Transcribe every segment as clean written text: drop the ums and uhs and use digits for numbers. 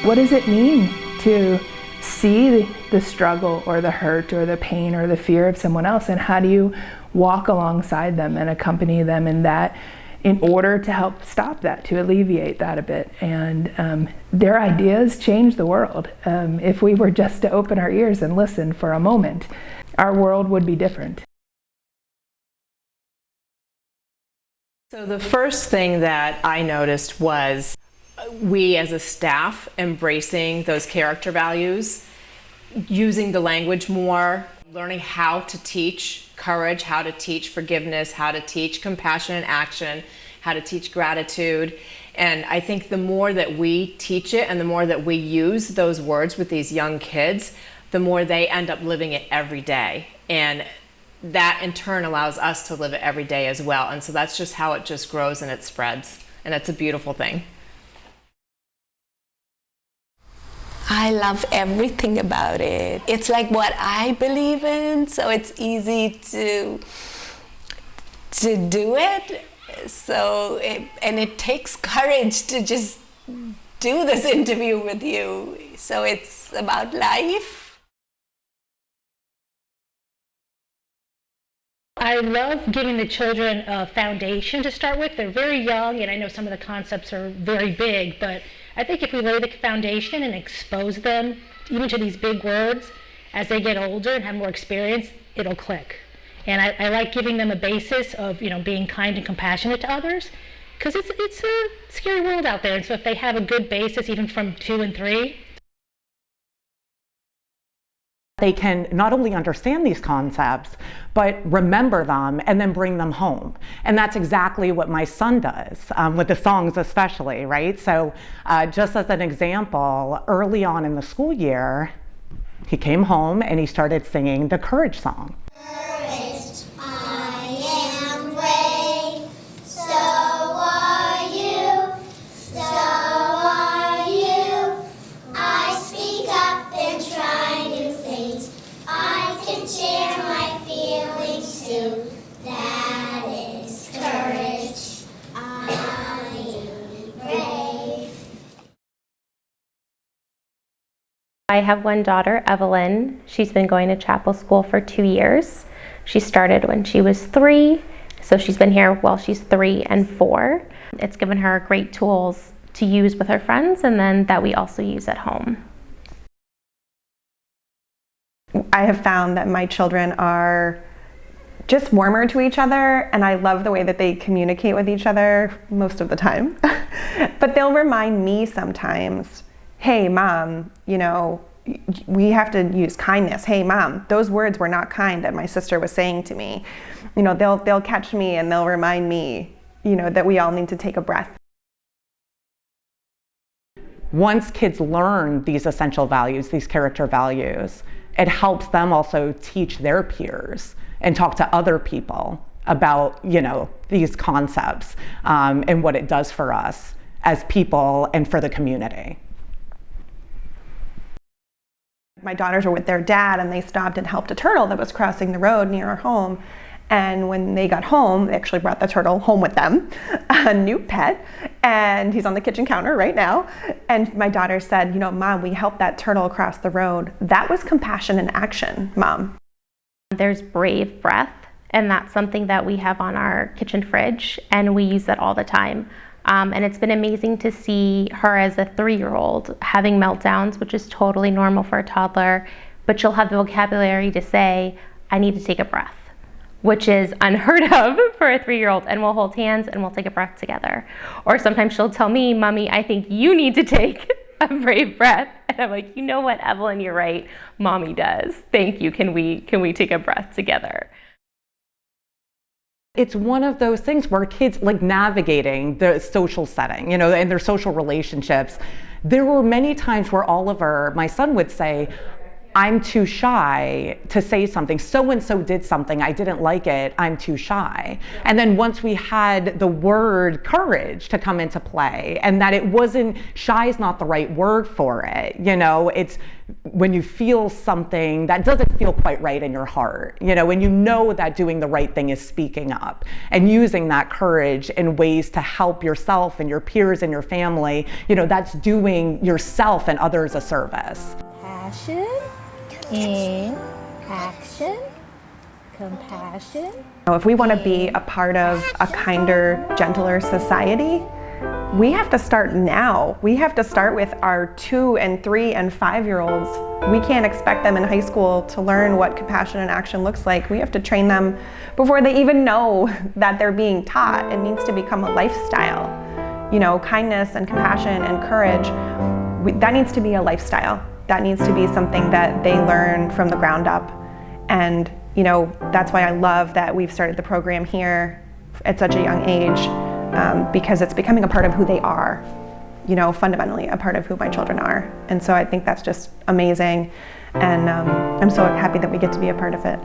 What does it mean to see the struggle or the hurt or the pain or the fear of someone else, and how do you walk alongside them and accompany them in that in order to help stop that, to alleviate that a bit. And their ideas change the world. If we were just to open our ears and listen for a moment, our world would be different. So the first thing that I noticed was we as a staff embracing those character values, using the language more, learning how to teach courage, how to teach forgiveness, how to teach compassion and action, how to teach gratitude. And I think the more that we teach it and the more that we use those words with these young kids, the more they end up living it every day. And that in turn allows us to live it every day as well. And so that's just how it just grows and it spreads. And it's a beautiful thing. I love everything about it. It's like what I believe in, so it's easy to do it. So it takes courage to just do this interview with you. So it's about life. I love giving the children a foundation to start with. They're very young, and I know some of the concepts are very big, but I think if we lay the foundation and expose them even to these big words, as they get older and have more experience, it'll click. And I like giving them a basis of, being kind and compassionate to others, because it's a scary world out there. And so if they have a good basis, even from 2 and 3, they can not only understand these concepts, but remember them and then bring them home. And that's exactly what my son does, with the songs especially, right? So just as an example, early on in the school year, he came home and he started singing the Courage song. I have one daughter, Evelyn. She's been going to chapel school for 2 years. She started when she was 3, so she's been here while she's 3 and 4. It's given her great tools to use with her friends, and then that we also use at home. I have found that my children are just warmer to each other, and I love the way that they communicate with each other most of the time. But they'll remind me sometimes, hey mom, we have to use kindness. Hey mom, those words were not kind that my sister was saying to me. They'll catch me and they'll remind me, that we all need to take a breath. Once kids learn these essential values, these character values, it helps them also teach their peers and talk to other people about, these concepts, and what it does for us as people and for the community. My daughters were with their dad and they stopped and helped a turtle that was crossing the road near our home. And when they got home, they actually brought the turtle home with them, a new pet, and he's on the kitchen counter right now. And my daughter said, Mom, we helped that turtle across the road. That was compassion in action, Mom. There's Brave Breath, and that's something that we have on our kitchen fridge, and we use that all the time. And it's been amazing to see her as a 3-year-old having meltdowns, which is totally normal for a toddler, but she'll have the vocabulary to say, I need to take a breath, which is unheard of for a 3-year-old, and we'll hold hands and we'll take a breath together. Or sometimes she'll tell me, Mommy, I think you need to take a brave breath. And I'm like, you know what, Evelyn, you're right. Mommy does. Thank you. Can we take a breath together? It's one of those things where kids like navigating the social setting, and their social relationships. There were many times where Oliver, my son, would say, I'm too shy to say something. So-and-so did something, I didn't like it, I'm too shy. And then once we had the word courage to come into play, and that it wasn't, shy is not the right word for it. It's when you feel something that doesn't feel quite right in your heart, when you know that doing the right thing is speaking up and using that courage in ways to help yourself and your peers and your family, that's doing yourself and others a service. Passion in action, compassion. If we want to be a part of a kinder, gentler society, we have to start now. We have to start with our 2 and 3 and 5-year-olds. We can't expect them in high school to learn what compassion in action looks like. We have to train them before they even know that they're being taught. It needs to become a lifestyle. Kindness and compassion and courage, that needs to be a lifestyle. That needs to be something that they learn from the ground up. And that's why I love that we've started the program here at such a young age, because it's becoming a part of who they are, fundamentally a part of who my children are. And so I think that's just amazing. And I'm so happy that we get to be a part of it.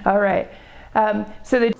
All right. So the